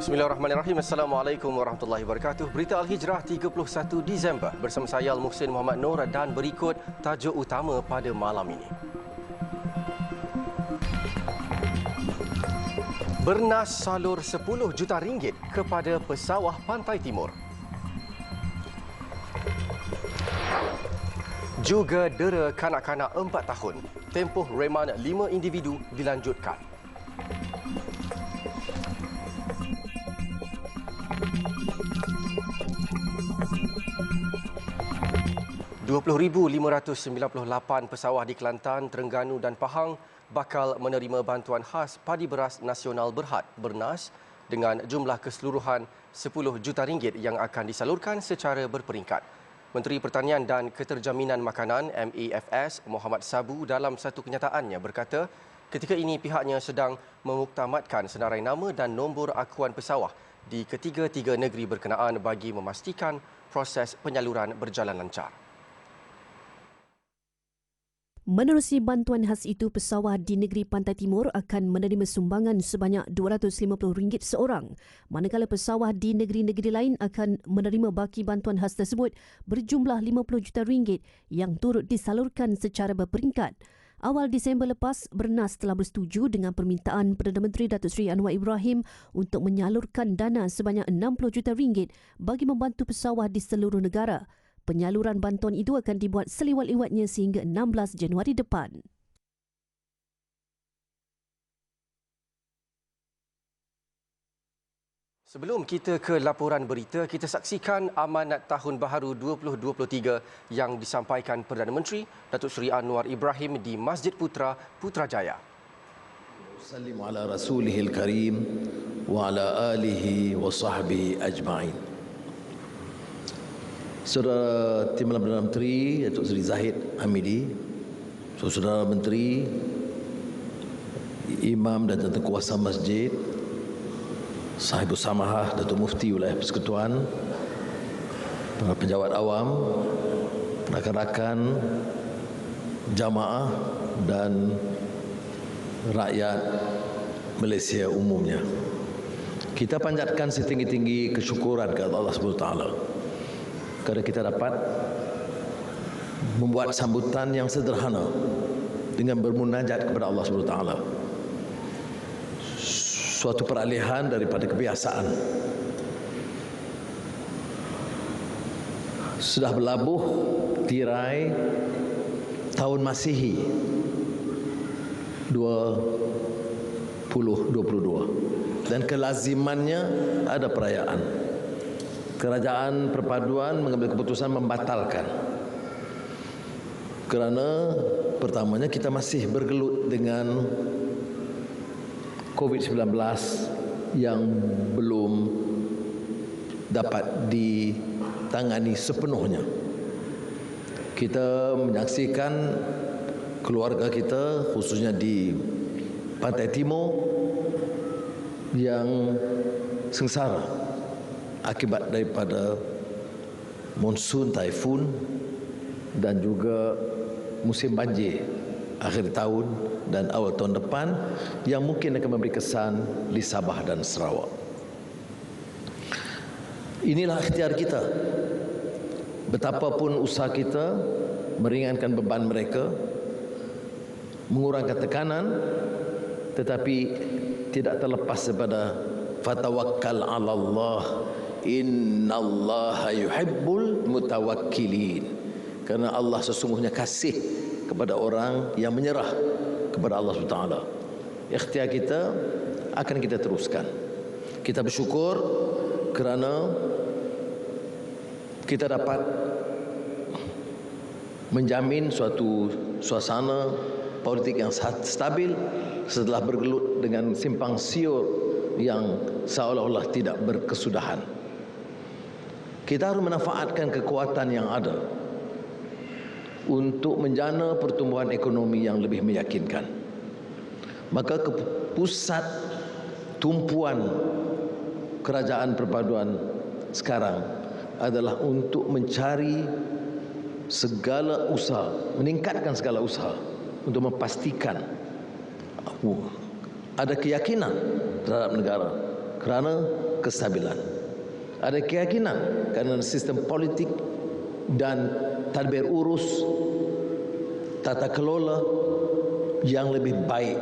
Bismillahirrahmanirrahim. Assalamualaikum warahmatullahi wabarakatuh. Berita Al-Hijrah 31 Disember bersama saya Al-Muhsin Muhammad Nur dan berikut tajuk utama pada malam ini. Bernas salur 10 juta ringgit kepada pesawah Pantai Timur. Juga dera kanak-kanak 4 tahun. Tempoh reman 5 individu dilanjutkan. RM20,598 pesawah di Kelantan, Terengganu dan Pahang bakal menerima bantuan khas padi beras nasional Berhad (Bernas) dengan jumlah keseluruhan RM10 juta yang akan disalurkan secara berperingkat. Menteri Pertanian dan Keterjaminan Makanan (MEFS) Muhammad Sabu dalam satu kenyataannya berkata, ketika ini pihaknya sedang memuktamadkan senarai nama dan nombor akuan pesawah di ketiga-tiga negeri berkenaan bagi memastikan proses penyaluran berjalan lancar. Menerusi bantuan khas itu, pesawah di negeri Pantai Timur akan menerima sumbangan sebanyak RM250 seorang, manakala pesawah di negeri-negeri lain akan menerima baki bantuan khas tersebut berjumlah RM50 juta yang turut disalurkan secara berperingkat. Awal Disember lepas, Bernas telah bersetuju dengan permintaan Perdana Menteri Datuk Seri Anwar Ibrahim untuk menyalurkan dana sebanyak RM60 juta bagi membantu pesawah di seluruh negara. Penyaluran bantuan itu akan dibuat seliwat-liwatnya sehingga 16 Januari depan. Sebelum kita ke laporan berita, kita saksikan amanat Tahun Baharu 2023 yang disampaikan Perdana Menteri Datuk Seri Anwar Ibrahim di Masjid Putra, Putrajaya. Sallimu ala rasulihil karim wa ala alihi wa sahbihi ajma'in. Saudara Timbalan Perdana Menteri Datuk Seri Zahid Hamidi, Saudara Menteri, Imam dan Tentera Kuasa Masjid, Sahibul Samahah Datuk Mufti Wilayah Persekutuan, para pejabat awam, rakan-rakan, jamaah dan rakyat Malaysia umumnya. Kita panjatkan setinggi-tinggi kesyukuran kepada Allah SWT kerana kita dapat membuat sambutan yang sederhana dengan bermunajat kepada Allah SWT. Suatu peralihan daripada kebiasaan. Sudah berlabuh tirai tahun Masihi 2022 dan kelazimannya ada perayaan. Kerajaan Perpaduan mengambil keputusan membatalkan kerana pertamanya kita masih bergelut dengan COVID-19 yang belum dapat ditangani sepenuhnya. Kita menyaksikan keluarga kita khususnya di Pantai Timur yang sengsara akibat daripada monsun, taifun dan juga musim banjir akhir tahun dan awal tahun depan yang mungkin akan memberi kesan di Sabah dan Sarawak. Inilah ikhtiar kita. Betapapun usaha kita meringankan beban mereka, mengurangkan tekanan, tetapi tidak terlepas daripada fatawakkal 'ala Allah, innallaha yuhibbul mutawakkilin. Kerana Allah sesungguhnya kasih kepada orang yang menyerah kepada Allah SWT. Ikhtiar kita akan kita teruskan. Kita bersyukur kerana kita dapat menjamin suatu suasana politik yang stabil setelah bergelut dengan simpang siur yang seolah-olah tidak berkesudahan. Kita harus memanfaatkan kekuatan yang ada untuk menjana pertumbuhan ekonomi yang lebih meyakinkan. Maka pusat tumpuan kerajaan perpaduan sekarang adalah untuk mencari segala usaha, meningkatkan segala usaha untuk memastikan ada keyakinan terhadap negara. Kerana kestabilan. Ada keyakinan kerana sistem politik dan tadbir urus tata kelola yang lebih baik,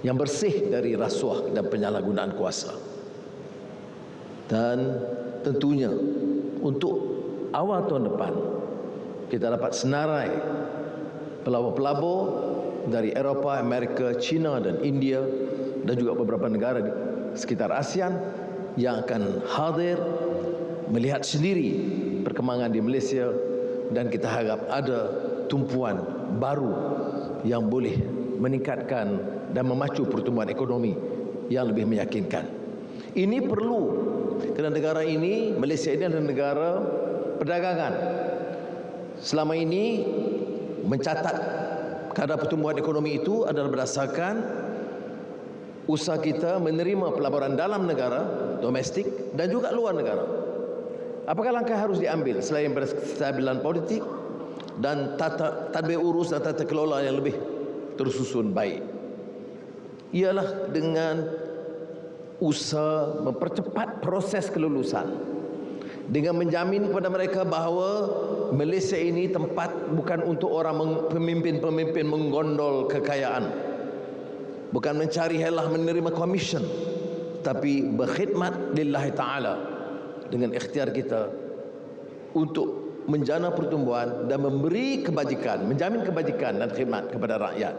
yang bersih dari rasuah dan penyalahgunaan kuasa. Dan tentunya untuk awal tahun depan kita dapat senarai pelabur-pelabur dari Eropah, Amerika, China dan India dan juga beberapa negara di sekitar ASEAN yang akan hadir melihat sendiri perkembangan di Malaysia, dan kita harap ada tumpuan baru yang boleh meningkatkan dan memacu pertumbuhan ekonomi yang lebih meyakinkan. Ini perlu kerana negara ini, Malaysia ini adalah negara perdagangan. Selama ini mencatat kadar pertumbuhan ekonomi itu adalah berdasarkan usaha kita menerima pelaburan dalam negara, domestik dan juga luar negara. Apakah langkah harus diambil selain kestabilan politik dan tadbir urus dan tata kelola yang lebih tersusun baik? Ialah dengan usaha mempercepat proses kelulusan, dengan menjamin kepada mereka bahawa Malaysia ini tempat bukan untuk orang pemimpin-pemimpin menggondol kekayaan, bukan mencari helah menerima komisen, tapi berkhidmat lillahi ta'ala dengan ikhtiar kita untuk menjana pertumbuhan dan memberi kebajikan, menjamin kebajikan dan khidmat kepada rakyat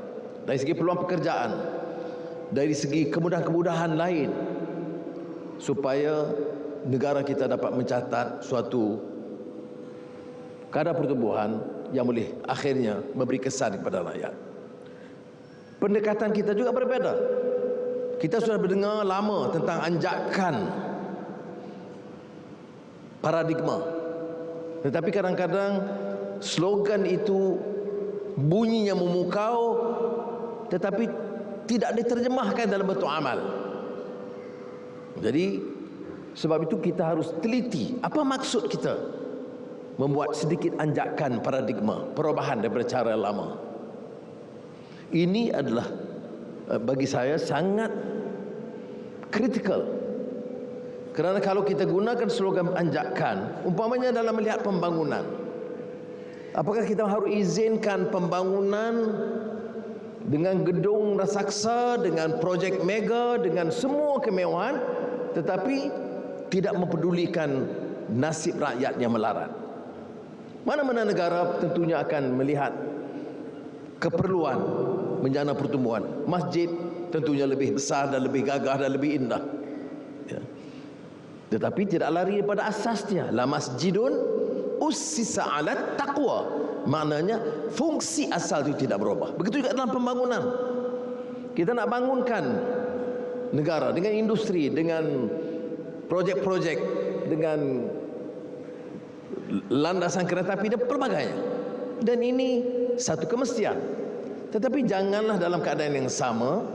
dari segi peluang pekerjaan, dari segi kemudahan-kemudahan lain, supaya negara kita dapat mencatat suatu kadar pertumbuhan yang boleh akhirnya memberi kesan kepada rakyat. Pendekatan kita juga berbeza. Kita sudah mendengar lama tentang anjakan paradigma, tetapi kadang-kadang slogan itu bunyinya memukau tetapi tidak diterjemahkan dalam bentuk amal. Jadi sebab itu kita harus teliti apa maksud kita membuat sedikit anjakan paradigma, perubahan daripada cara lama. Ini adalah bagi saya sangat kritikal. Kerana kalau kita gunakan slogan anjakan, umpamanya dalam melihat pembangunan, apakah kita harus izinkan pembangunan dengan gedung raksasa, dengan projek mega, dengan semua kemewahan, tetapi tidak mempedulikan nasib rakyat yang melarat? Mana-mana negara tentunya akan melihat keperluan menjana pertumbuhan. Masjid tentunya lebih besar dan lebih gagah dan lebih indah, ya. Tetapi tidak lari daripada asasnya. La masjidun ussisa 'alat taqwa. Maknanya fungsi asal itu tidak berubah. Begitu juga dalam pembangunan. Kita nak bangunkan negara dengan industri, dengan projek-projek, dengan landasan kereta api dan pelbagainya. Dan ini satu kemestian. Tetapi janganlah dalam keadaan yang sama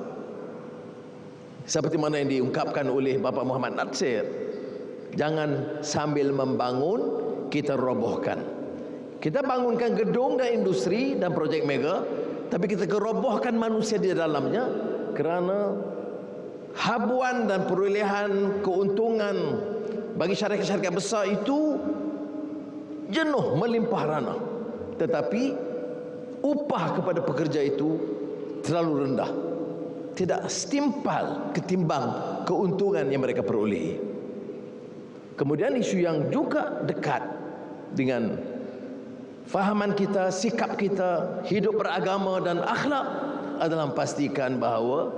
seperti mana yang diungkapkan oleh Bapak Muhammad Natsir. Jangan sambil membangun kita robohkan. Kita bangunkan gedung dan industri dan projek mega, tapi kita kerobohkan manusia di dalamnya kerana habuan dan perolehan keuntungan bagi syarikat-syarikat besar itu jenuh melimpah rana, tetapi upah kepada pekerja itu terlalu rendah, tidak setimpal ketimbang keuntungan yang mereka peroleh. Kemudian isu yang juga dekat dengan fahaman kita, sikap kita, hidup beragama dan akhlak adalah memastikan bahawa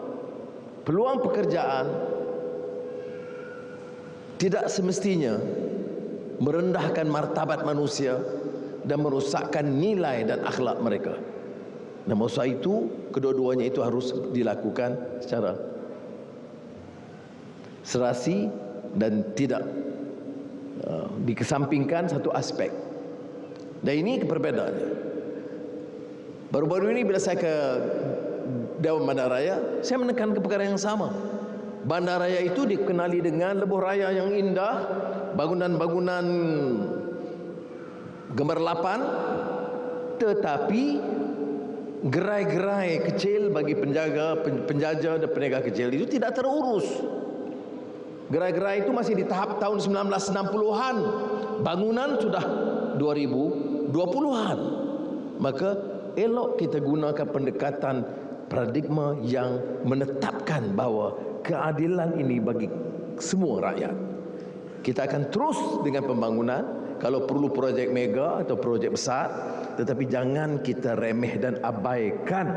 peluang pekerjaan tidak semestinya merendahkan martabat manusia dan merosakkan nilai dan akhlak mereka. Dan masa itu kedua-duanya itu harus dilakukan secara serasi dan tidak dikesampingkan satu aspek. Dan ini perbedaannya. Baru-baru ini bila saya ke Dewan Bandaraya, saya menekan ke perkara yang sama. Bandaraya itu dikenali dengan lebuh raya yang indah, bangunan-bangunan gemerlapan, tetapi gerai-gerai kecil bagi penjajah dan peniaga kecil itu tidak terurus. Gerai-gerai itu masih di tahap tahun 1960-an. Bangunan sudah 2020-an. Maka elok kita gunakan pendekatan paradigma yang menetapkan bahawa keadilan ini bagi semua rakyat. Kita akan terus dengan pembangunan, kalau perlu projek mega atau projek besar, tetapi jangan kita remeh dan abaikan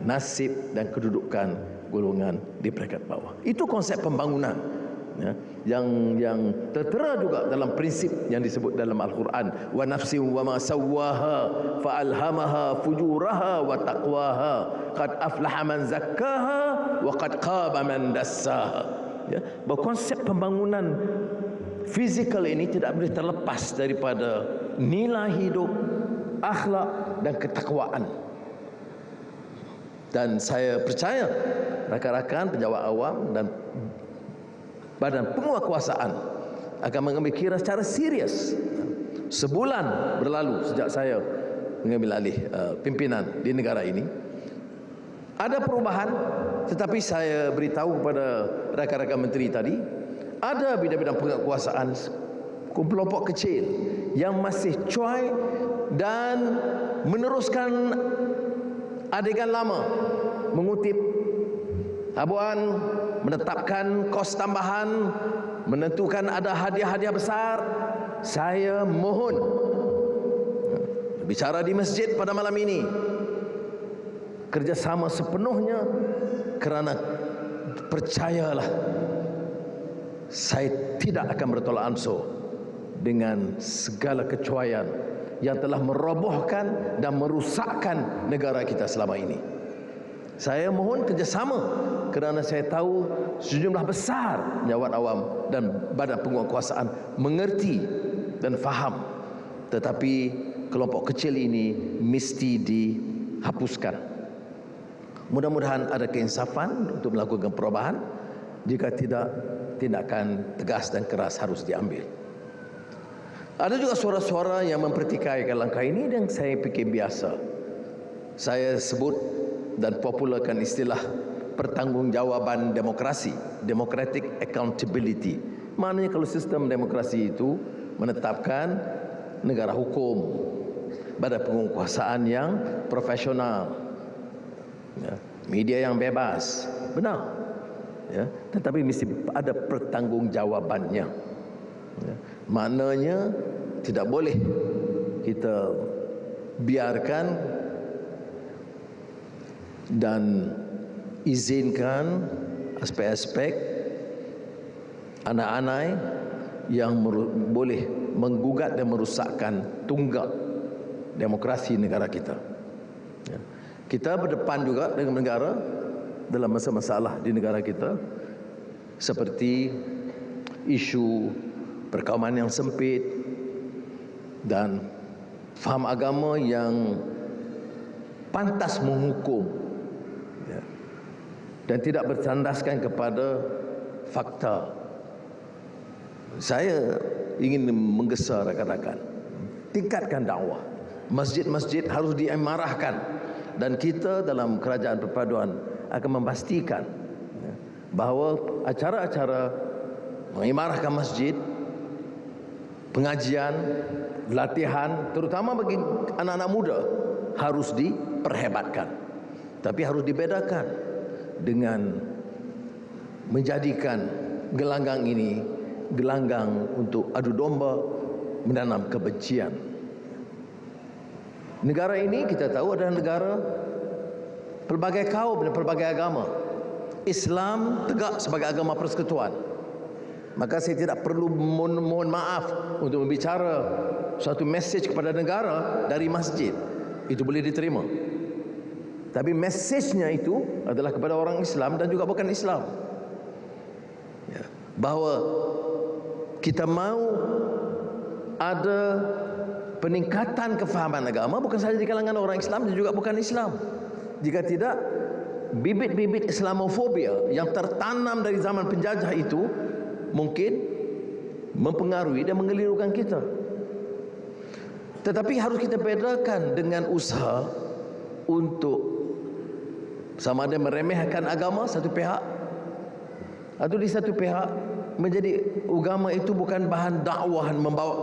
nasib dan kedudukan golongan di peringkat bawah. Itu konsep pembangunan, ya, yang tertera juga dalam prinsip yang disebut dalam Al-Quran, wa nafsin wa ma sawwaha fa alhamaha fujuraha wa taqwaha qad aflaha man zakkaha wa qad khaba man dassaha. Ya, bahawa konsep pembangunan fizikal ini tidak boleh terlepas daripada nilai hidup, akhlak dan ketakwaan. Dan saya percaya rakan-rakan pejabat awam dan badan penguatkuasaan akan mengambil kira secara serius. Sebulan berlalu sejak saya mengambil alih pimpinan di negara ini. Ada perubahan, tetapi saya beritahu kepada rakan-rakan menteri tadi, ada bidang-bidang penguatkuasaan kelompok kecil yang masih cuai dan meneruskan adegan lama, mengutip habuan, menetapkan kos tambahan, menentukan ada hadiah-hadiah besar. Saya mohon bicara di masjid pada malam ini, kerjasama sepenuhnya, kerana percayalah, saya tidak akan bertolak ansur dengan segala kecuaian yang telah merobohkan dan merusakkan negara kita selama ini. Saya mohon kerjasama kerana saya tahu sejumlah besar pejabat awam dan badan penguatkuasaan mengerti dan faham, tetapi kelompok kecil ini mesti dihapuskan. Mudah-mudahan ada keinsafan untuk melakukan perubahan. Jika tidak, tindakan tegas dan keras harus diambil. Ada juga suara-suara yang mempertikaikan langkah ini dan saya fikir biasa. Saya sebut dan popularkan istilah pertanggungjawaban demokrasi, democratic accountability. Maknanya kalau sistem demokrasi itu menetapkan negara hukum, badan penguatkuasaan yang profesional, ya, media yang bebas, benar, ya, tetapi mesti ada pertanggungjawabannya. Ya, maknanya tidak boleh kita biarkan dan izinkan aspek-aspek anak-anak yang boleh menggugat dan merusakkan tunggak demokrasi negara kita. Ya. Kita berdepan juga dengan negara dalam masalah di negara kita, seperti isu perkauman yang sempit dan faham agama yang pantas menghukum, ya, dan tidak bertandaskan kepada fakta. Saya ingin menggesa rakan-rakan, tingkatkan dakwah. Masjid-masjid harus diimarahkan, dan kita dalam Kerajaan Perpaduan akan memastikan, ya, bahawa acara-acara mengimarahkan masjid, pengajian, latihan, terutama bagi anak-anak muda, harus diperhebatkan. Tapi harus dibedakan dengan menjadikan gelanggang ini gelanggang untuk adu domba, menanam kebencian. Negara ini kita tahu adalah negara pelbagai kaum dan pelbagai agama. Islam tegak sebagai agama persekutuan. Maka saya tidak perlu mohon maaf untuk membicara suatu mesej kepada negara dari masjid. Itu boleh diterima. Tapi mesejnya itu adalah kepada orang Islam dan juga bukan Islam, ya, bahawa kita mahu ada peningkatan kefahaman agama, bukan sahaja di kalangan orang Islam dan juga bukan Islam. Jika tidak, bibit-bibit Islamofobia yang tertanam dari zaman penjajah itu mungkin mempengaruhi dan mengelirukan kita. Tetapi harus kita bedakan dengan usaha untuk sama ada meremehkan agama satu pihak, Atau di satu pihak menjadi agama itu bukan bahan dakwah membawa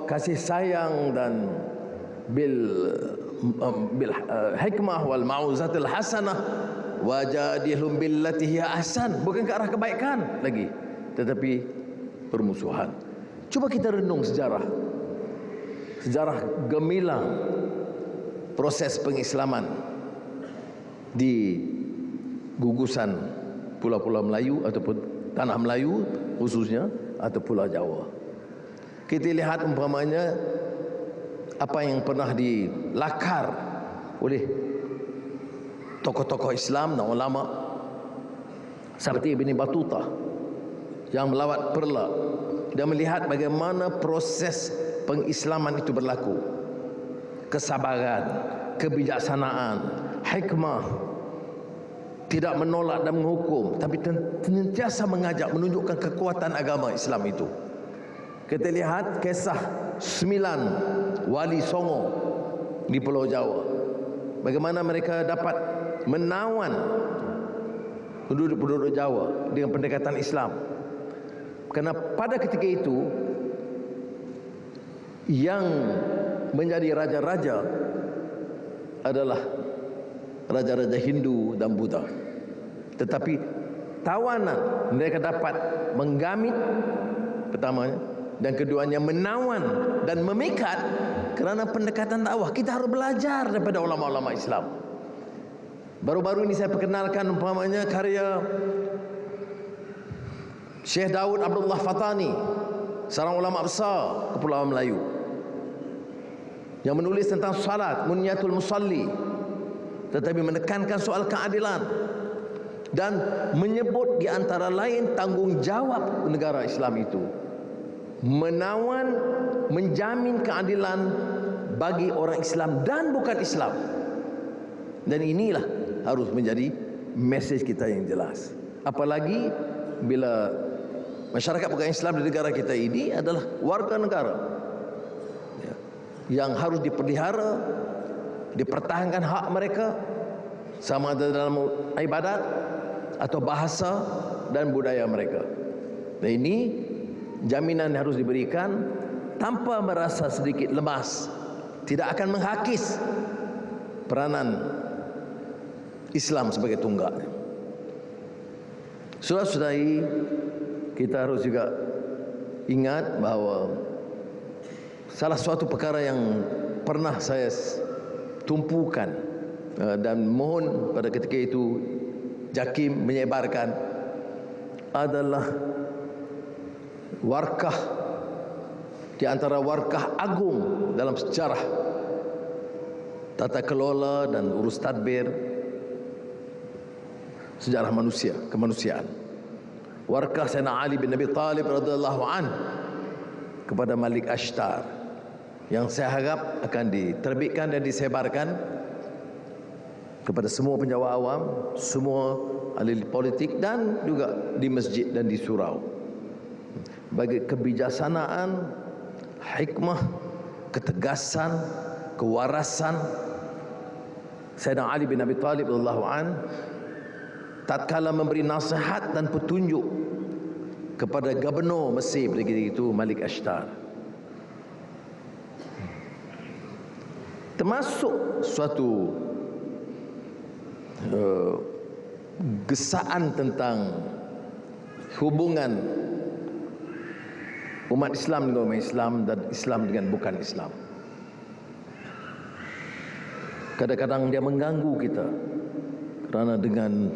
kasih sayang dan bil hikmah wal mauzatil hasanah wajadilhum billati hiya ahsan, bukan ke arah kebaikan lagi, tetapi permusuhan. Cuba kita renung sejarah gemilang proses pengislaman di gugusan pulau-pulau Melayu ataupun tanah Melayu khususnya, atau Pulau Jawa. Kita lihat umpamanya apa yang pernah dilakar oleh tokoh-tokoh Islam dan ulama seperti Ibn Battuta yang melawat Perla dan melihat bagaimana proses pengislaman itu berlaku. Kesabaran, kebijaksanaan, hikmah, tidak menolak dan menghukum, tapi senantiasa mengajak, menunjukkan kekuatan agama Islam itu. Kita lihat kisah 9 wali Songo di Pulau Jawa, bagaimana mereka dapat menawan penduduk-penduduk Jawa dengan pendekatan Islam. Kerana pada ketika itu yang menjadi raja-raja adalah raja-raja Hindu dan Buddha. Tetapi tawanan mereka dapat menggamit pertamanya, dan keduanya menawan dan memikat kerana pendekatan dakwah. Kita harus belajar daripada ulama-ulama Islam. Baru-baru ini saya perkenalkan umpamanya karya Syekh Daud Abdullah Fatani, seorang ulama besar Kepulauan Melayu, yang menulis tentang salat, Munyatul Musalli, tetapi menekankan soal keadilan dan menyebut di antara lain tanggungjawab negara Islam itu menawan, menjamin keadilan bagi orang Islam dan bukan Islam. Dan inilah harus menjadi mesej kita yang jelas. Apalagi bila masyarakat bukan Islam di negara kita ini adalah warga negara yang harus dipelihara, dipertahankan hak mereka, sama ada dalam ibadat atau bahasa dan budaya mereka. Dan ini jaminan harus diberikan tanpa merasa sedikit lemas. Tidak akan menghakis peranan Islam sebagai tunggak. Saudara-saudari, kita harus juga ingat bahawa salah suatu perkara yang pernah saya tumpukan dan mohon pada ketika itu JAKIM menyebarkan adalah warkah di antara warkah agung dalam sejarah tata kelola dan urus tadbir sejarah manusia, kemanusiaan. Warkah Sayyidina Ali bin Abi Talib radhiyallahu anhu kepada Malik Ashtar, yang saya harap akan diterbitkan dan disebarkan kepada semua penjawat awam, semua ahli politik dan juga di masjid dan di surau. Bagi kebijaksanaan, hikmah, ketegasan, kewarasan Sayyidina Ali bin Abi Talib radhiyallahu anhu tatkala memberi nasihat dan petunjuk kepada gubernur Mesir pada ketika itu, Malik Ashtar. Termasuk suatu gesaan tentang hubungan umat Islam dengan umat Islam dan Islam dengan bukan Islam. Kadang-kadang dia mengganggu kita kerana dengan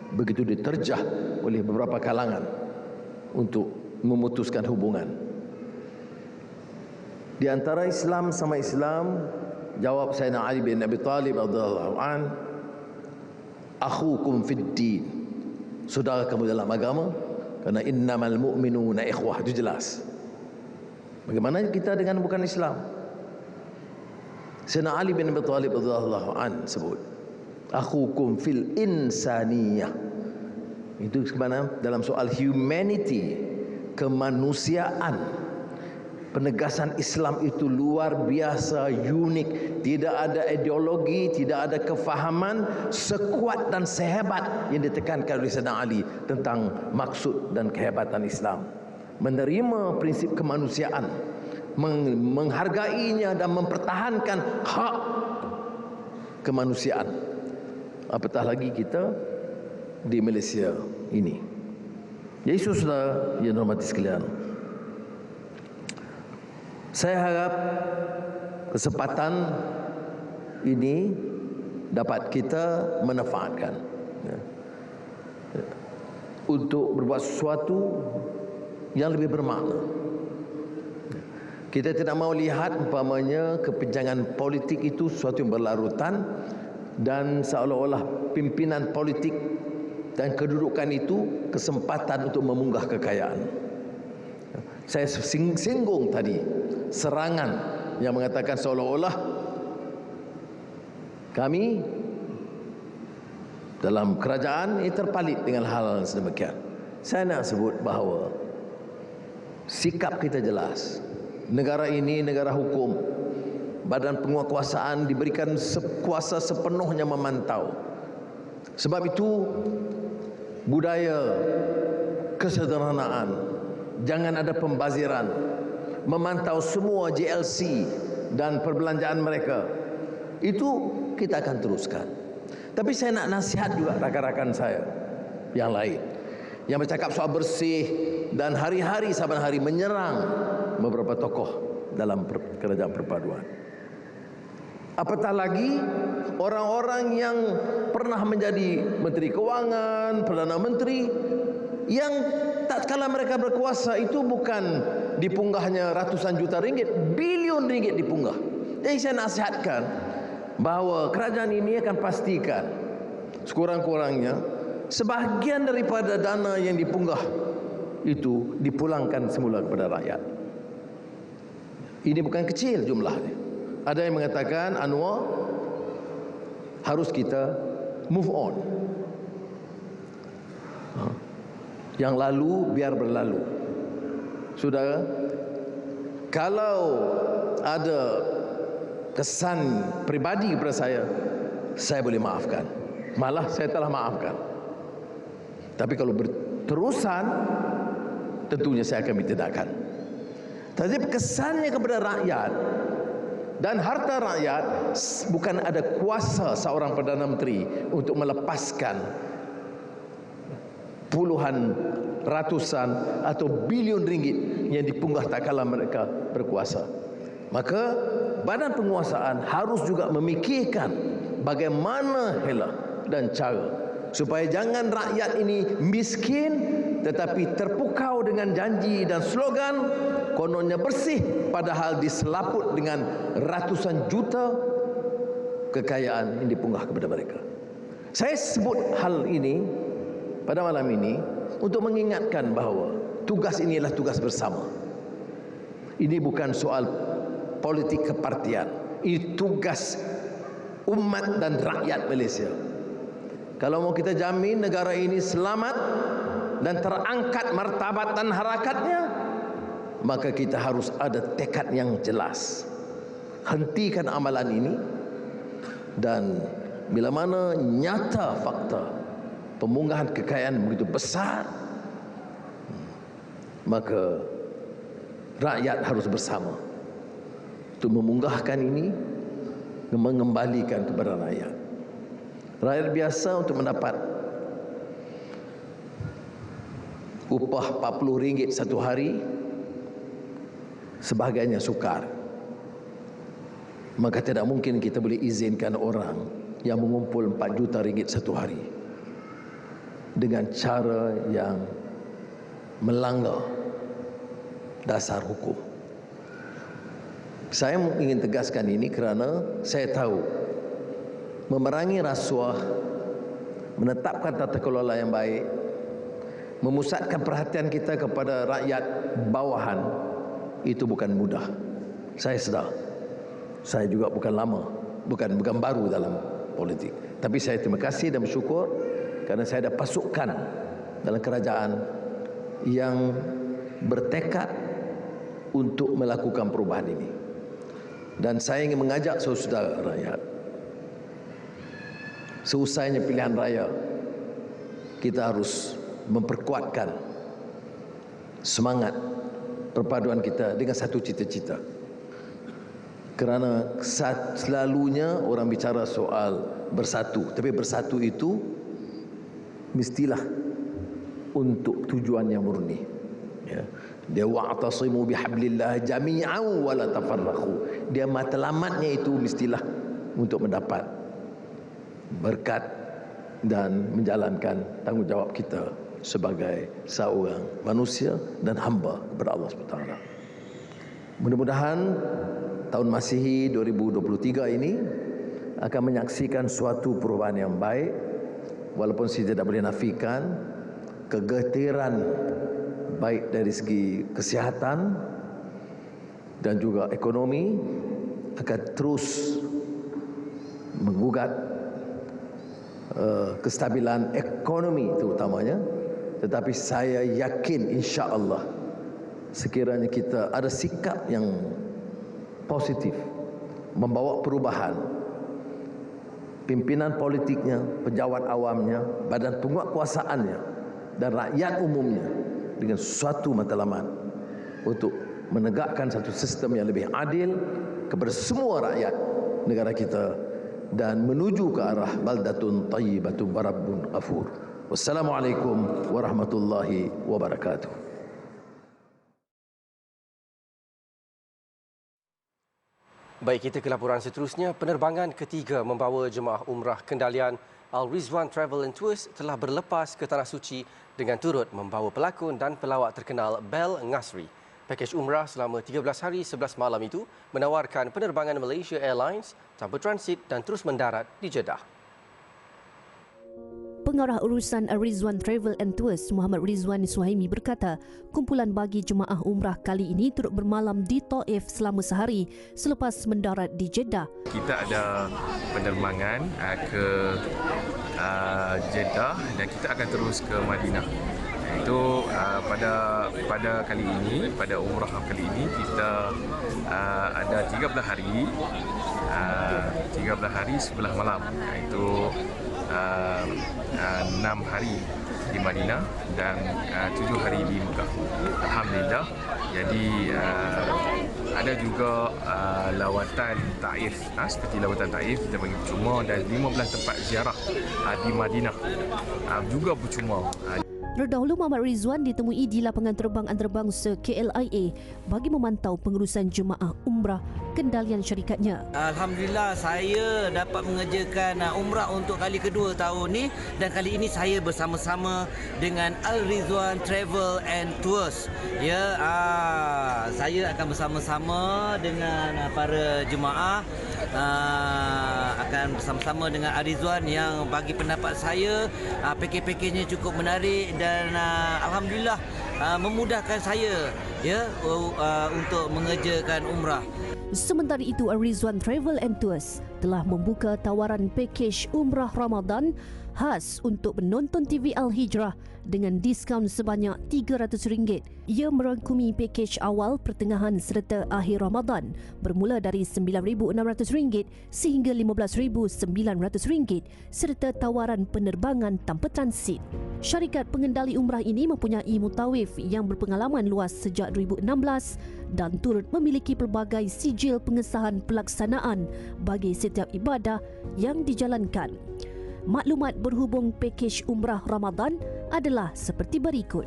begitu diterjah oleh beberapa kalangan untuk memutuskan hubungan. Di antara Islam sama Islam, jawab Sayyidina Ali bin Abi Talib radhiyallahu an, akhukum fid din, saudara kamu dalam agama, kerana innamal mu'minuna ikhwah, itu jelas. Bagaimana kita dengan bukan Islam? Sayyidina Ali bin Abi Talib radhiyallahu an sebut akhukum fil insaniyah, itu sebenarnya dalam soal humanity, kemanusiaan. Penegasan Islam itu luar biasa, unik. Tidak ada ideologi, tidak ada kefahaman sekuat dan sehebat yang ditekankan oleh Sayyidina Ali tentang maksud dan kehebatan Islam. Menerima prinsip kemanusiaan, menghargainya dan mempertahankan hak kemanusiaan. Apatah lagi kita di Malaysia ini. Yesus saudara yang hormati sekalian, saya harap kesempatan ini dapat kita manfaatkan untuk berbuat sesuatu yang lebih bermakna. Kita tidak mahu lihat umpamanya kepinjangan politik itu sesuatu yang berlarutan dan seolah-olah pimpinan politik dan kedudukan itu kesempatan untuk memunggah kekayaan. Saya singgung tadi serangan yang mengatakan seolah-olah kami dalam kerajaan ini terpalit dengan hal sedemikian. Saya nak sebut bahawa sikap kita jelas. Negara ini negara hukum. Badan penguasaan diberikan kuasa sepenuhnya memantau. Sebab itu budaya kesederhanaan, jangan ada pembaziran, memantau semua JLC dan perbelanjaan mereka. Itu kita akan teruskan. Tapi saya nak nasihat juga rakan-rakan saya yang lain yang bercakap soal bersih dan hari-hari saban hari menyerang beberapa tokoh dalam kerajaan perpaduan. Apatah lagi orang-orang yang pernah menjadi Menteri Kewangan, Perdana Menteri, yang tatkala mereka berkuasa itu bukan dipunggahnya ratusan juta ringgit, bilion ringgit dipunggah. Jadi saya nasihatkan bahawa kerajaan ini akan pastikan sekurang-kurangnya sebahagian daripada dana yang dipunggah itu dipulangkan semula kepada rakyat. Ini bukan kecil jumlahnya. Ada yang mengatakan, Anwar, harus kita move on. Yang lalu biar berlalu. Saudara, kalau ada kesan pribadi kepada saya boleh maafkan. Malah saya telah maafkan. Tapi kalau berterusan, tentunya saya akan bertindakan. Tapi kesannya kepada rakyat dan harta rakyat, bukan ada kuasa seorang Perdana Menteri untuk melepaskan puluhan, ratusan atau bilion ringgit yang dipunggah tak kala mereka berkuasa. Maka badan penguasaan harus juga memikirkan bagaimana hela dan cara supaya jangan rakyat ini miskin tetapi terpukau dengan janji dan slogan kononnya bersih, padahal diselaput dengan ratusan juta kekayaan yang dipunggah kepada mereka. Saya sebut hal ini pada malam ini untuk mengingatkan bahawa tugas ini adalah tugas bersama. Ini bukan soal politik kepartian. Ini tugas umat dan rakyat Malaysia. Kalau mau kita jamin negara ini selamat dan terangkat martabat dan harakatnya, maka kita harus ada tekad yang jelas. Hentikan amalan ini, dan bila mana nyata fakta pemunggahan kekayaan begitu besar, maka rakyat harus bersama untuk memunggahkan ini, mengembalikan kepada rakyat. Rakyat biasa untuk mendapat upah RM40 satu hari, sebahagiannya sukar. Maka tidak mungkin kita boleh izinkan orang yang mengumpul RM4 juta satu hari dengan cara yang melanggar dasar hukum. Saya ingin tegaskan ini kerana saya tahu memerangi rasuah, menetapkan tata kelola yang baik, memusatkan perhatian kita kepada rakyat bawahan, itu bukan mudah. Saya sedar. Saya juga bukan lama, bukan baru dalam politik. Tapi saya terima kasih dan bersyukur kerana saya ada pasukan dalam kerajaan yang bertekad untuk melakukan perubahan ini. Dan saya ingin mengajak saudara rakyat, seusainya pilihan raya, kita harus memperkuatkan semangat perpaduan kita dengan satu cita-cita. Kerana selalunya orang bicara soal bersatu, tapi bersatu itu mestilah untuk tujuan yang murni. Ya. Dia wa'tasimu bihablillah jami'an wa la tafarraqu. Dia matlamatnya itu mestilah untuk mendapat berkat dan menjalankan tanggungjawab kita sebagai seorang manusia dan hamba kepada Allah SWT. Mudah-mudahan tahun Masihi 2023 ini akan menyaksikan suatu perubahan yang baik, walaupun saya tidak boleh nafikan kegetiran baik dari segi kesihatan dan juga ekonomi akan terus menggugat kestabilan ekonomi terutamanya. Tetapi saya yakin insya-Allah sekiranya kita ada sikap yang positif membawa perubahan, pimpinan politiknya, pejabat awamnya, badan penguatkuasaannya dan rakyat umumnya dengan suatu matlamat untuk menegakkan satu sistem yang lebih adil kepada semua rakyat negara kita dan menuju ke arah baldatun thayyibatun wa rabbun ghafur. Wassalamualaikum warahmatullahi wabarakatuh. Baik, kita ke laporan seterusnya. Penerbangan ketiga membawa jemaah umrah kendalian Al-Rizwan Travel and Tours telah berlepas ke Tanah Suci dengan turut membawa pelakon dan pelawak terkenal Bel Ngasri. Pakej umrah selama 13 hari 11 malam itu menawarkan penerbangan Malaysia Airlines tanpa transit dan terus mendarat di Jeddah. Pengarah urusan Al-Rizwan Travel and Tours Muhammad Rizwan Suhaimi berkata, kumpulan bagi jemaah umrah kali ini turut bermalam di Taif selama sehari selepas mendarat di Jeddah. Kita ada penerbangan ke Jeddah dan kita akan terus ke Madinah. Itu pada kali ini, pada umrah kali ini kita ada 13 hari 11 malam, iaitu 6 hari di Madinah dan 7 hari di Mekah. Alhamdulillah. Jadi ada juga lawatan Taif, seperti lawatan Taif kita bagi percuma, dan 15 tempat ziarah di Madinah juga percuma. Terdahulu Muhammad Rizwan ditemui di lapangan terbang antarabangsa KLIA bagi memantau pengurusan jemaah umrah kendalian syarikatnya. Alhamdulillah saya dapat mengerjakan umrah untuk kali kedua tahun ni, dan kali ini saya bersama-sama dengan Al-Rizwan Travel and Tours. Ya, saya akan bersama-sama dengan para jemaah, akan bersama-sama dengan Al-Rizwan yang bagi pendapat saya pakej-pakejnya cukup menarik dan alhamdulillah memudahkan saya ya untuk mengerjakan umrah. Sementara itu, Al-Rizwan Travel and Tours telah membuka tawaran pakej umrah Ramadan khas untuk penonton TV Al-Hijrah dengan diskaun sebanyak RM300. Ia merangkumi pakej awal, pertengahan serta akhir Ramadan bermula dari RM9,600 sehingga RM15,900 serta tawaran penerbangan tanpa transit. Syarikat pengendali umrah ini mempunyai mutawif yang berpengalaman luas sejak 2016 dan turut memiliki pelbagai sijil pengesahan pelaksanaan bagi setiap ibadah yang dijalankan. Maklumat berhubung pakej umrah Ramadan adalah seperti berikut.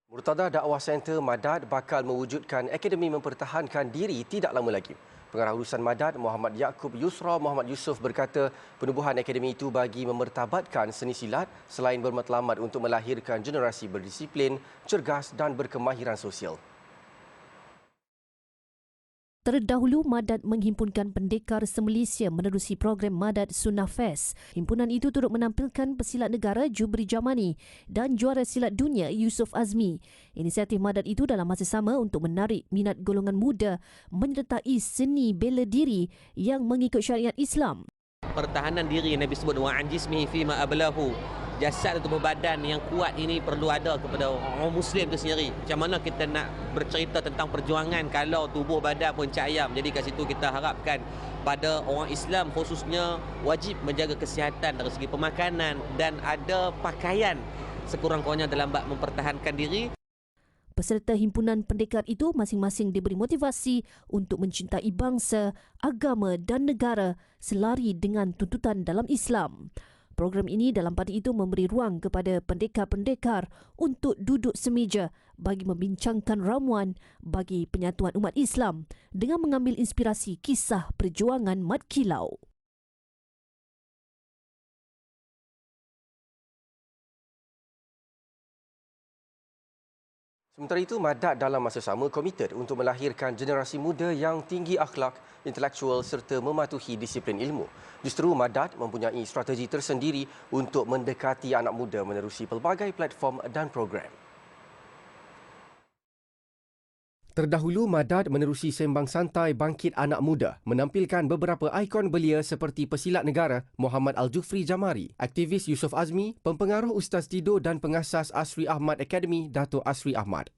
Murtadah Dakwah Center Madad bakal mewujudkan akademi mempertahankan diri tidak lama lagi. Pengarah urusan Madad Muhammad Yaakob Yusra Muhammad Yusof berkata penubuhan akademi itu bagi memertabatkan seni silat selain bermatlamat untuk melahirkan generasi berdisiplin, cergas dan berkemahiran sosial. Terdahulu, Madad menghimpunkan pendekar se-Malaysia menerusi program Madad Sunnah Fest. Himpunan itu turut menampilkan pesilat negara Jubri Jamani dan juara silat dunia Yusof Azmi. Inisiatif Madad itu dalam masa sama untuk menarik minat golongan muda menyertai seni bela diri yang mengikut syariat Islam. Pertahanan diri Nabi sebut wa'an jismihi fima ablahu. Jasad atau badan yang kuat ini perlu ada kepada orang Muslim itu sendiri. Macam mana kita nak bercerita tentang perjuangan kalau tubuh badan pun cak ayam. Jadi kat situ kita harapkan pada orang Islam khususnya wajib menjaga kesihatan dari segi pemakanan dan ada pakaian sekurang-kurangnya dalam bab mempertahankan diri. Peserta himpunan pendekar itu masing-masing diberi motivasi untuk mencintai bangsa, agama dan negara selari dengan tuntutan dalam Islam. Program ini dalam pada itu memberi ruang kepada pendekar-pendekar untuk duduk semeja bagi membincangkan ramuan bagi penyatuan umat Islam dengan mengambil inspirasi kisah perjuangan Mat Kilau. Sementara itu, Madad dalam masa sama komited untuk melahirkan generasi muda yang tinggi akhlak, intelektual serta mematuhi disiplin ilmu. Justru Madad mempunyai strategi tersendiri untuk mendekati anak muda menerusi pelbagai platform dan program. Terdahulu, Madad menerusi sembang santai Bangkit Anak Muda menampilkan beberapa ikon belia seperti pesilat negara Muhammad Al-Jufri Jamari, aktivis Yusof Azmi, pempengaruh Ustaz Tido dan pengasas Asri Ahmad Academy Dato' Asri Ahmad.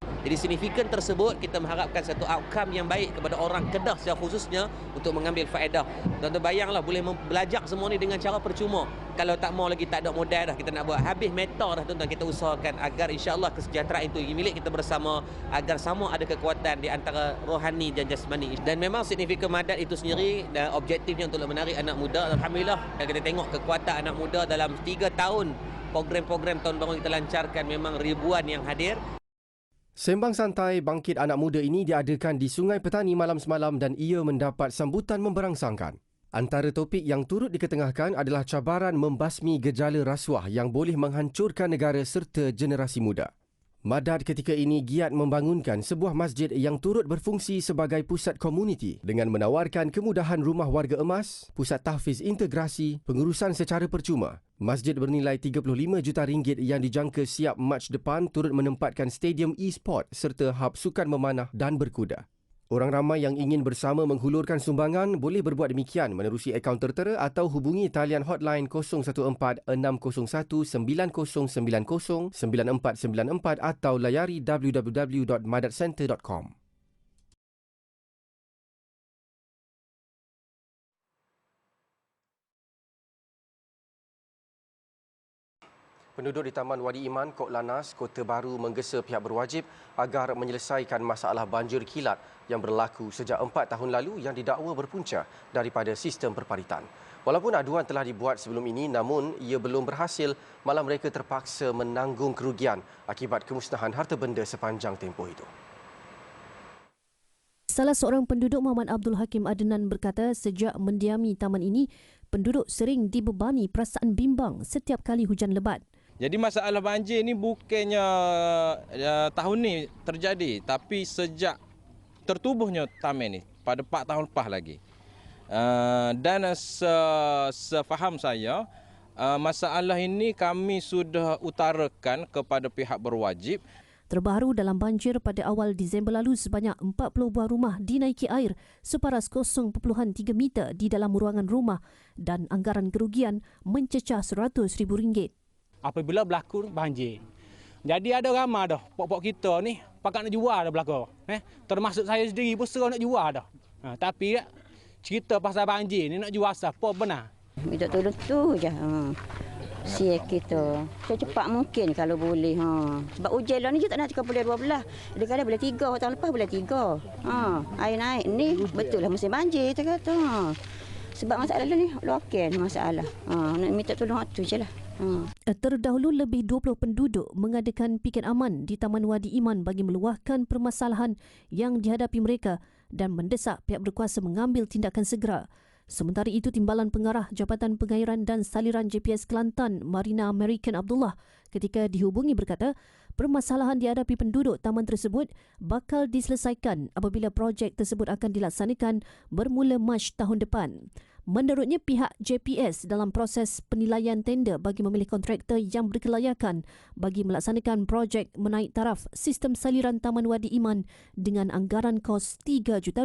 Jadi signifikan tersebut kita mengharapkan satu outcome yang baik kepada orang Kedah secara khususnya untuk mengambil faedah. Tuan-tuan bayanglah boleh belajar semua ni dengan cara percuma. Kalau tak mau lagi tak ada modal dah kita nak buat. Habis meta dah tuan-tuan, kita usahakan agar insya-Allah kesejahteraan itu milik kita bersama, agar sama ada kekuatan di antara rohani dan jasmani. Dan memang signifikan Madad itu sendiri dan objektifnya untuk menarik anak muda. Alhamdulillah kita tengok kekuatan anak muda dalam 3 tahun program-program tahun baru kita lancarkan memang ribuan yang hadir. Sembang santai Bangkit Anak Muda ini diadakan di Sungai Petani malam semalam dan ia mendapat sambutan memberangsangkan. Antara topik yang turut diketengahkan adalah cabaran membasmi gejala rasuah yang boleh menghancurkan negara serta generasi muda. Madad ketika ini giat membangunkan sebuah masjid yang turut berfungsi sebagai pusat komuniti dengan menawarkan kemudahan rumah warga emas, pusat tahfiz integrasi, pengurusan secara percuma. Masjid bernilai 35 juta ringgit yang dijangka siap Mac depan turut menempatkan stadium e-sport serta hub sukan memanah dan berkuda. Orang ramai yang ingin bersama menghulurkan sumbangan boleh berbuat demikian menerusi akaun tertera atau hubungi talian hotline 014-601-9090-9494 atau layari www.madadcenter.com. Penduduk di Taman Wadi Iman, Kok Lanas, Kota Baru menggesa pihak berwajib agar menyelesaikan masalah banjir kilat yang berlaku sejak 4 tahun lalu yang didakwa berpunca daripada sistem perparitan. Walaupun aduan telah dibuat sebelum ini, namun ia belum berhasil, malah mereka terpaksa menanggung kerugian akibat kemusnahan harta benda sepanjang tempoh itu. Salah seorang penduduk Muhammad Abdul Hakim Adnan berkata sejak mendiami taman ini, penduduk sering dibebani perasaan bimbang setiap kali hujan lebat. Jadi masalah banjir ni bukannya tahun ni terjadi, tapi sejak tertubuhnya taman ni pada 4 tahun lepas lagi. Dan sefaham saya, masalah ini kami sudah utarakan kepada pihak berwajib. Terbaru dalam banjir pada awal Disember lalu, sebanyak 40 buah rumah dinaiki air separas 0.3 meter di dalam ruangan rumah dan anggaran kerugian mencecah RM100,000. Apabila berlaku banjir. Jadi ada ramai dah pok-pok kita ni pakat nak jual dah berlaku. Termasuk saya sendiri pun serah nak jual dah. Tapi cerita pasal banjir ni nak jual siapa benar. Minta tolong tu je. Siap kita. Secepat mungkin kalau boleh. Sebab hujan lah ni je tak nak cakap boleh 12. Kadang-kadang boleh 3. Tahun lepas boleh 3. Air naik ni betul lah musim banjir kita kata. Sebab masalah ni lokal masalah. Nak minta tolong tu je lah. Terdahulu lebih 20 penduduk mengadakan piket aman di Taman Wadi Iman bagi meluahkan permasalahan yang dihadapi mereka dan mendesak pihak berkuasa mengambil tindakan segera. Sementara itu, Timbalan Pengarah Jabatan Pengairan dan Saliran JPS Kelantan, Marina American Abdullah, ketika dihubungi berkata, permasalahan dihadapi penduduk taman tersebut bakal diselesaikan apabila projek tersebut akan dilaksanakan bermula Mac tahun depan. Menurutnya, pihak JPS dalam proses penilaian tender bagi memilih kontraktor yang berkelayakan bagi melaksanakan projek menaik taraf sistem saliran Taman Wadi Iman dengan anggaran kos RM3 juta.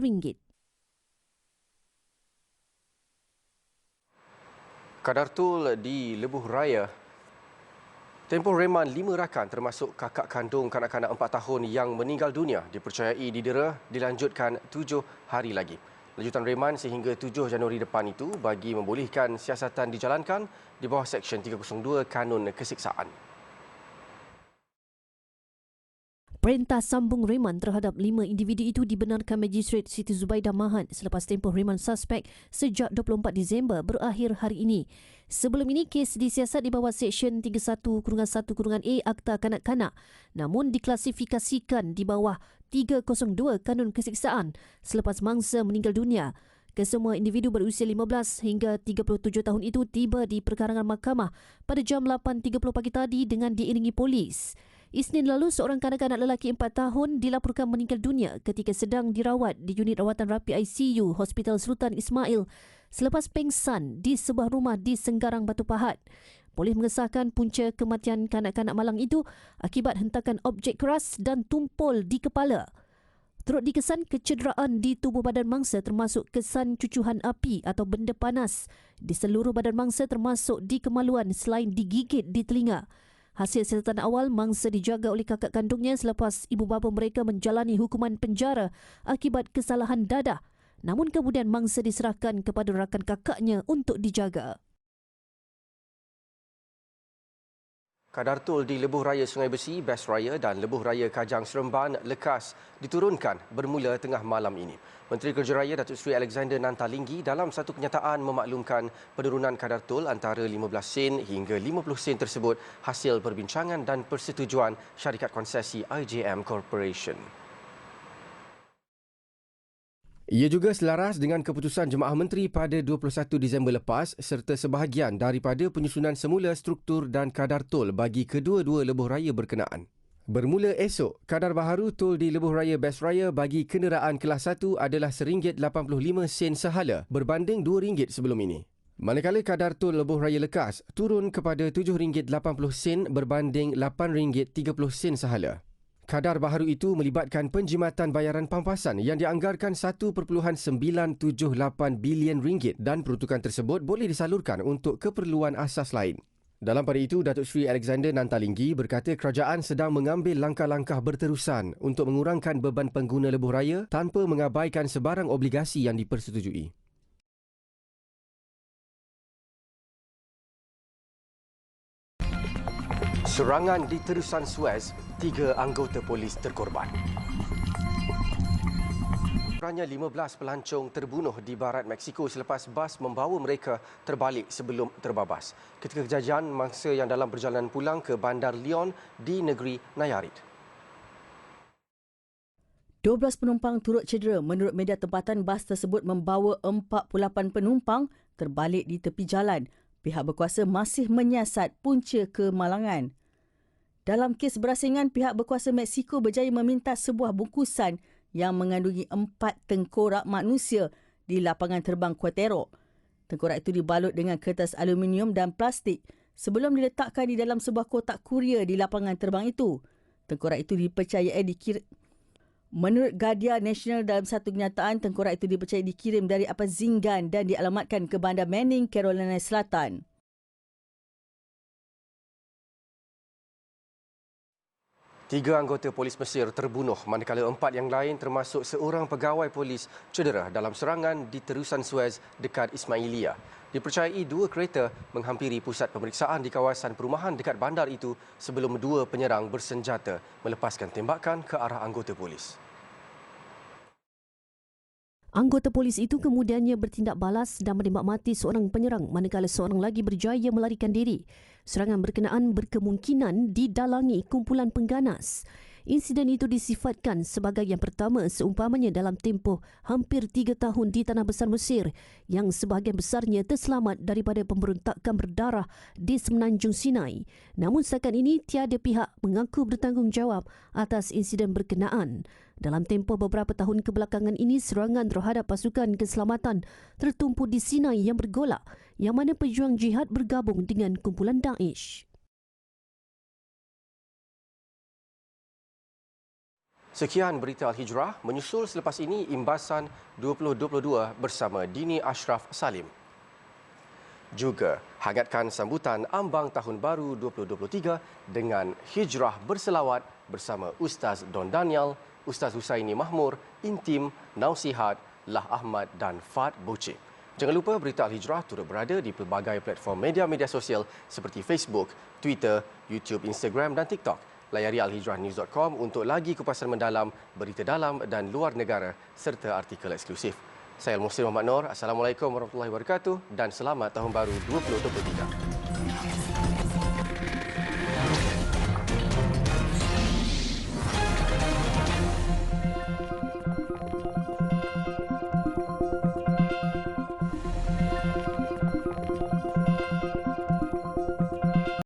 Kadar tol di Lebuh Raya tempoh reman 5 rakan termasuk kakak kandung kanak-kanak 4 tahun yang meninggal dunia dipercayai didera dilanjutkan 7 hari lagi. Lanjutan reman sehingga 7 Januari depan itu bagi membolehkan siasatan dijalankan di bawah Seksyen 302 Kanun Kesiksaan. Perintah sambung reman terhadap 5 individu itu dibenarkan Magistrate Siti Zubaidah Mahan selepas tempoh reman suspek sejak 24 Disember berakhir hari ini. Sebelum ini, kes disiasat di bawah Seksyen 31-1-A Akta Kanak-Kanak namun diklasifikasikan di bawah 302 Kanun Kesiksaan selepas mangsa meninggal dunia. Kesemua individu berusia 15 hingga 37 tahun itu tiba di perkarangan mahkamah pada jam 8.30 pagi tadi dengan diiringi polis. Isnin lalu, seorang kanak-kanak lelaki 4 tahun dilaporkan meninggal dunia ketika sedang dirawat di unit rawatan rapi ICU Hospital Sultan Ismail selepas pengsan di sebuah rumah di Senggarang Batu Pahat. Polis mengesahkan punca kematian kanak-kanak malang itu akibat hentakan objek keras dan tumpul di kepala. Turut dikesan kecederaan di tubuh badan mangsa termasuk kesan cucuhan api atau benda panas di seluruh badan mangsa termasuk di kemaluan selain digigit di telinga. Hasil siasatan awal, mangsa dijaga oleh kakak kandungnya selepas ibu bapa mereka menjalani hukuman penjara akibat kesalahan dadah. Namun kemudian mangsa diserahkan kepada rakan kakaknya untuk dijaga. Kadar tol di Lebuh Raya Sungai Besi, Best Raya dan Lebuh Raya Kajang Seremban lekas diturunkan bermula tengah malam ini. Menteri Kerja Raya Datuk Seri Alexander Nantalinggi dalam satu kenyataan memaklumkan penurunan kadar tol antara 15 sen hingga 50 sen tersebut hasil perbincangan dan persetujuan syarikat konsesi IJM Corporation. Ia juga selaras dengan keputusan Jemaah Menteri pada 21 Disember lepas serta sebahagian daripada penyusunan semula struktur dan kadar tol bagi kedua-dua lebuh raya berkenaan. Bermula esok, kadar baharu tol di Lebuh Raya Best Raya bagi kenderaan kelas 1 adalah RM1.85 sehala berbanding RM2 sebelum ini. Manakala kadar tol Lebuh Raya Lekas turun kepada RM7.80 berbanding RM8.30 sehala. Kadar baharu itu melibatkan penjimatan bayaran pampasan yang dianggarkan RM1.978 bilion dan peruntukan tersebut boleh disalurkan untuk keperluan asas lain. Dalam pada itu, Datuk Seri Alexander Nantalinggi berkata kerajaan sedang mengambil langkah-langkah berterusan untuk mengurangkan beban pengguna lebuh raya tanpa mengabaikan sebarang obligasi yang dipersetujui. Serangan di terusan Suez, 3 anggota polis terkorban. Kurangnya 15 pelancong terbunuh di barat Mexico selepas bas membawa mereka terbalik sebelum terbabas. Ketika kejadian mangsa yang dalam perjalanan pulang ke Bandar Leon di negeri Nayarit. 12 penumpang turut cedera menurut media tempatan. Bas tersebut membawa 48 penumpang terbalik di tepi jalan. Pihak berkuasa masih menyiasat punca kemalangan. Dalam kes berasingan, pihak berkuasa Mexico berjaya meminta sebuah bungkusan yang mengandungi 4 tengkorak manusia di lapangan terbang Querétaro. Tengkorak itu dibalut dengan kertas aluminium dan plastik sebelum diletakkan di dalam sebuah kotak kurier di lapangan terbang itu. Tengkorak itu dipercayai Menurut Guardia Nasional dalam satu kenyataan, tengkorak itu dipercayai dikirim dari Apazingan dan dialamatkan ke Bandar Manning, Carolina Selatan. Tiga anggota polis Mesir terbunuh manakala 4 yang lain termasuk seorang pegawai polis cedera dalam serangan di terusan Suez dekat Ismailia. Dipercayai 2 kereta menghampiri pusat pemeriksaan di kawasan perumahan dekat bandar itu sebelum 2 penyerang bersenjata melepaskan tembakan ke arah anggota polis. Anggota polis itu kemudiannya bertindak balas dan menembak mati seorang penyerang manakala seorang lagi berjaya melarikan diri. Serangan berkenaan berkemungkinan didalangi kumpulan pengganas. Insiden itu disifatkan sebagai yang pertama seumpamanya dalam tempoh hampir 3 tahun di Tanah Besar Mesir yang sebahagian besarnya terselamat daripada pemberontakan berdarah di Semenanjung Sinai. Namun setakat ini tiada pihak mengaku bertanggungjawab atas insiden berkenaan. Dalam tempoh beberapa tahun kebelakangan ini, serangan terhadap pasukan keselamatan tertumpu di Sinai yang bergolak, yang mana pejuang jihad bergabung dengan kumpulan Daesh. Sekian berita Al-Hijrah, menyusul selepas ini imbasan 2022 bersama Dini Ashraf Salim. Juga hangatkan sambutan ambang Tahun Baru 2023 dengan Hijrah berselawat bersama Ustaz Don Daniel, Ustaz Husaini Mahmur, Intim, Nausihat, Lah Ahmad dan Fad Bocik. Jangan lupa berita Al-Hijrah turut berada di pelbagai platform media sosial seperti Facebook, Twitter, YouTube, Instagram dan TikTok. Layari alhijrahnews.com untuk lagi kupasan mendalam berita dalam dan luar negara serta artikel eksklusif. Saya Al-Muslim Muhammad Noor. Assalamualaikum warahmatullahi wabarakatuh dan selamat Tahun Baru 2023.